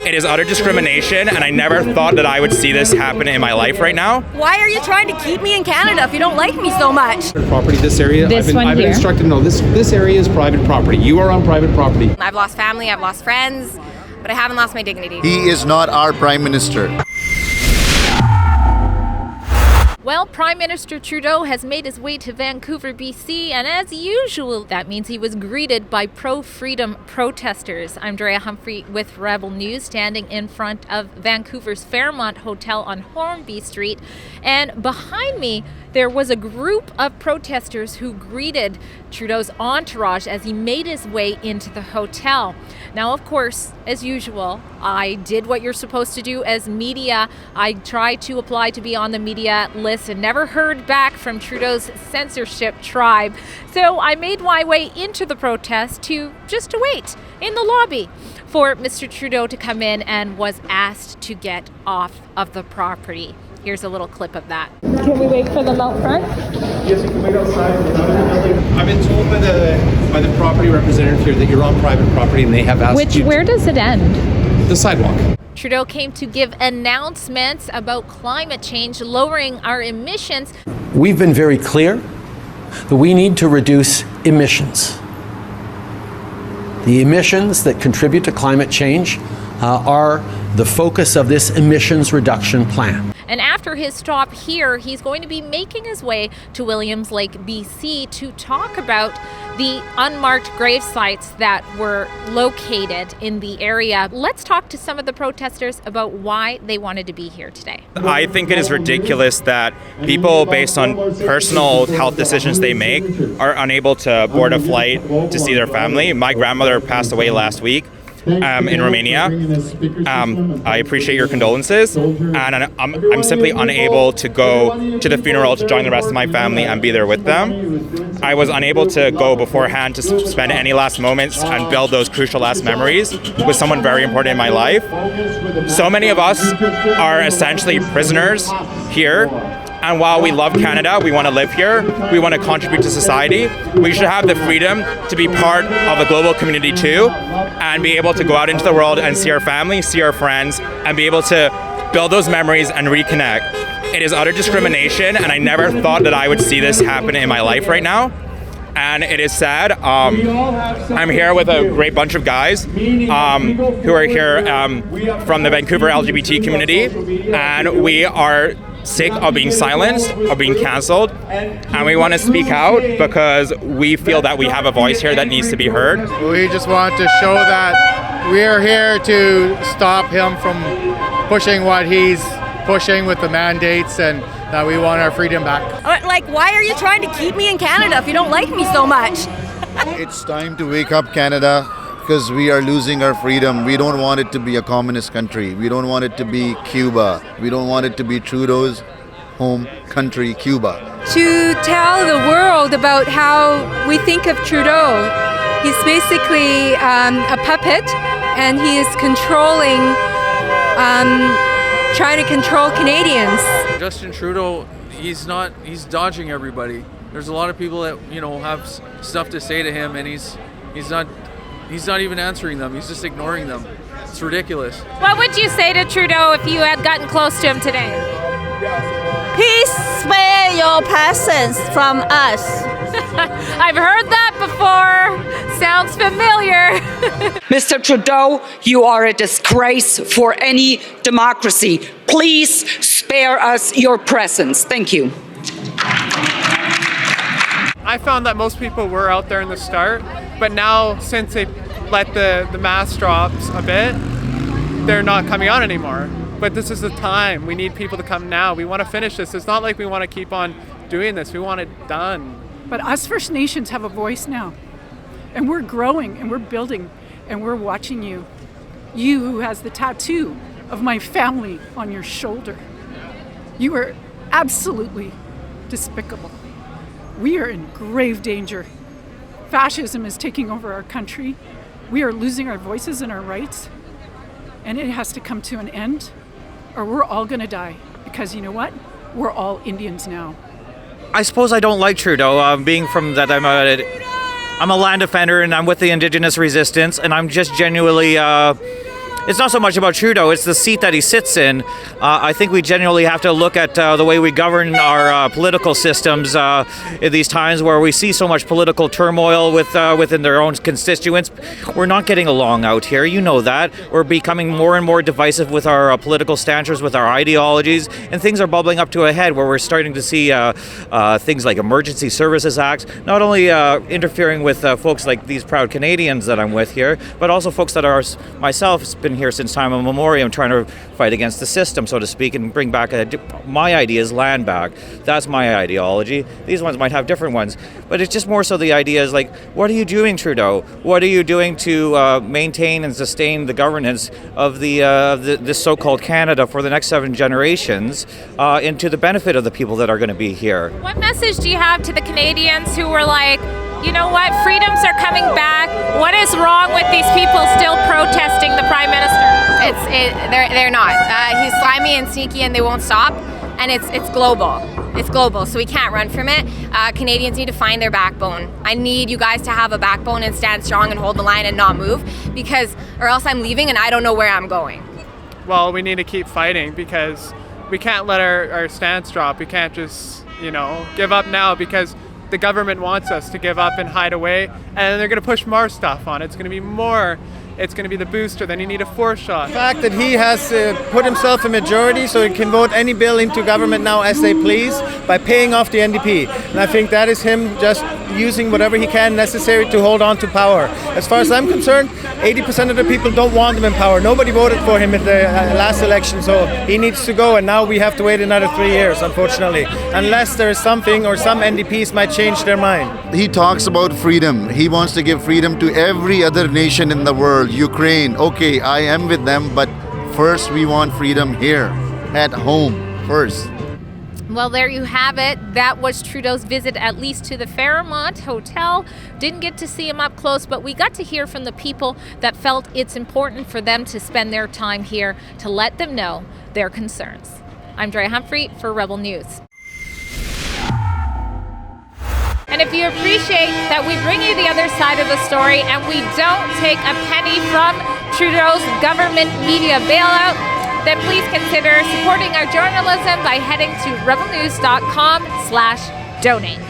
It is utter discrimination, and I never thought that I would see this happen in my life right now. Why are you trying to keep me in Canada if you don't like me so much? Property, this area, I've been instructed, no, this area is private property. You are on private property. I've lost family, I've lost friends, but I haven't lost my dignity. He is not our Prime Minister. Well, Prime Minister Trudeau has made his way to Vancouver, BC, and as usual, that means he was greeted by pro-freedom protesters. I'm Drea Humphrey with Rebel News, standing in front of Vancouver's Fairmont Hotel on Hornby Street, and behind me, there was a group of protesters who greeted Trudeau's entourage as he made his way into the hotel. Now, of course, as usual, I did what you're supposed to do as media. I tried to apply to be on the media list and never heard back from Trudeau's censorship tribe. So I made my way into the protest to wait in the lobby for Mr. Trudeau to come in, and was asked to get off of the property. Here's a little clip of that. Can we wait for them out front? Yes, you can wait outside. I've been told by the property representative here that you're on private property, and they have asked you. Where does it end? The sidewalk. Trudeau came to give announcements about climate change, lowering our emissions. We've been very clear that we need to reduce emissions. The emissions that contribute to climate change are the focus of this emissions reduction plan. And after his stop here, he's going to be making his way to Williams Lake, BC, to talk about the unmarked grave sites that were located in the area. Let's talk to some of the protesters about why they wanted to be here today. I think it is ridiculous that people, based on personal health decisions they make, are unable to board a flight to see their family. My grandmother passed away last week. In Romania. I appreciate your condolences, and I'm simply unable to go to the funeral to join the rest of my family and be there with them. I was unable to go beforehand to spend any last moments and build those crucial last memories with someone very important in my life. So many of us are essentially prisoners here. And while we love Canada, we want to live here, we want to contribute to society, we should have the freedom to be part of the global community too, and be able to go out into the world and see our family, see our friends, and be able to build those memories and reconnect. It is utter discrimination, and I never thought that I would see this happen in my life right now. And it is sad. I'm here with a great bunch of guys who are here from the Vancouver LGBT community, and we are sick of being silenced, of being cancelled, and we want to speak out because we feel that we have a voice here that needs to be heard. We just want to show that we're here to stop him from pushing what he's pushing with the mandates, and that we want our freedom back. Like, why are you trying to keep me in Canada if you don't like me so much? It's time to wake up, Canada, because we are losing our freedom. We don't want it to be a communist country. We don't want it to be Cuba. We don't want it to be Trudeau's home country, Cuba. To tell the world about how we think of Trudeau. He's basically a puppet, and he is trying to control Canadians. Justin Trudeau, he's dodging everybody. There's a lot of people that, have stuff to say to him, and he's not even answering them. He's just ignoring them. It's ridiculous. What would you say to Trudeau if you had gotten close to him today? Please spare your presence from us. I've heard that before. Sounds familiar. Mr. Trudeau, you are a disgrace for any democracy. Please spare us your presence. Thank you. I found that most people were out there in the start, but now since they let the mask drops a bit, they're not coming out anymore. But this is the time. We need people to come now. We want to finish this. It's not like we want to keep on doing this. We want it done. But us First Nations have a voice now. And we're growing and we're building and we're watching you. You who has the tattoo of my family on your shoulder. You are absolutely despicable. We are in grave danger. Fascism is taking over our country. We are losing our voices and our rights. And it has to come to an end, or we're all going to die. Because you know what? We're all Indians now. I suppose I don't like Trudeau, being from that I'm a land defender and I'm with the Indigenous resistance, and I'm just genuinely it's not so much about Trudeau, it's the seat that he sits in. I think we genuinely have to look at the way we govern our political systems in these times where we see so much political turmoil within their own constituents. We're not getting along out here, you know that. We're becoming more and more divisive with our political stances, with our ideologies, and things are bubbling up to a head where we're starting to see things like Emergency Services Acts, not only interfering with folks like these proud Canadians that I'm with here, but also folks that are myself been here since time immemorial, trying to fight against the system, so to speak, and bring back my ideas, land back. That's my ideology. These ones might have different ones, but it's just more so the idea is like, what are you doing, Trudeau? What are you doing to maintain and sustain the governance of this so-called Canada for the next 7 generations, and to the benefit of the people that are going to be here? What message do you have to the Canadians who were like, you know what, freedoms are coming back? What is wrong with these people still protesting the Prime Minister? They're not. He's slimy and sneaky, and they won't stop. And it's global. It's global, so we can't run from it. Canadians need to find their backbone. I need you guys to have a backbone and stand strong and hold the line and not move, or else I'm leaving and I don't know where I'm going. Well, we need to keep fighting because we can't let our stance drop. We can't just, give up now because the government wants us to give up and hide away, and they're going to push more stuff on it. It's going to be more. It's going to be the booster, then you need a 4th shot. The fact that he has put himself a majority so he can vote any bill into government now as they please by paying off the NDP. And I think that is him just using whatever he can necessary to hold on to power. As far as I'm concerned, 80% of the people don't want him in power. Nobody voted for him at the last election, so he needs to go, and now we have to wait another 3 years, unfortunately, unless there is something or some NDPs might change their mind. He talks about freedom. He wants to give freedom to every other nation in the world. Ukraine, okay, I am with them, but first we want freedom here, at home, first. Well, there you have it. That was Trudeau's visit, at least to the Fairmont Hotel. Didn't get to see him up close, but we got to hear from the people that felt it's important for them to spend their time here to let them know their concerns. I'm Drea Humphrey for Rebel News. And if you appreciate that we bring you the other side of the story and we don't take a penny from Trudeau's government media bailout, then please consider supporting our journalism by heading to rebelnews.com/donate.